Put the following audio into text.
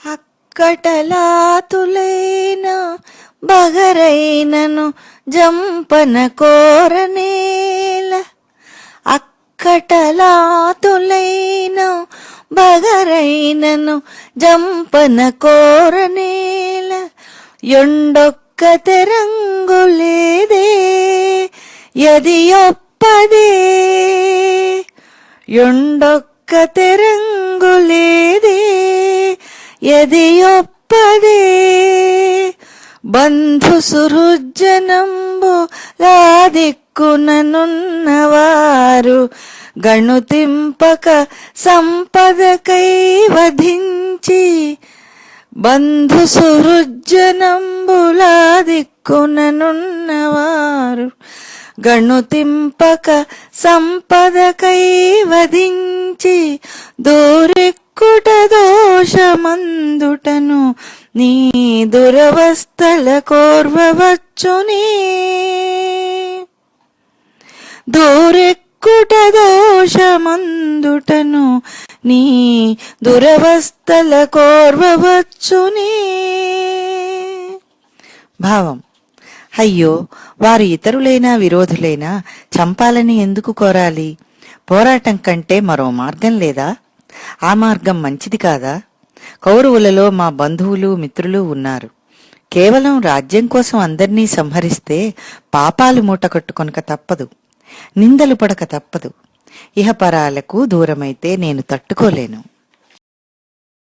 అక్కటలాతులైన బగరైనను జంపన కోరనేల. అక్కటలాతులైన బగరైనను జంపన కోరనేల. ఎండొక్క తెరంగులేదే ఎదియొప్పదే. ఎండొక్క తెరంగులేదే ఎదియొప్పదే. బంధు సుహృజ్జనంబు లాదిక్కుననున్నవారు గణుతింపక సంపదకై వధించి. బంధు సుహృజ్జనంబు లాదిక్కుననున్నవారు గణుతింపక సంపదకై వధించి. దూరెక్కుట దోషమందుటను నీ దురవస్థల కోర్వవచ్చునే. దూరెక్కుట దోషమందుటను నీ దురవస్థల కోర్వవచ్చునే. భావం: అయ్యో, వారు ఇతరులైనా విరోధులైనా చంపాలని ఎందుకు కోరాలి? పోరాటం కంటే మరో మార్గం లేదా? ఆ మార్గం మంచిది కాదా? కౌరవులలో మా బంధువులు మిత్రులు ఉన్నారు. కేవలం రాజ్యం కోసం అందర్నీ సంహరిస్తే పాపాలు మూటకట్టుకొనక తప్పదు, నిందలు పడక తప్పదు. ఇహపరాలకు దూరమైతే నేను తట్టుకోలేను.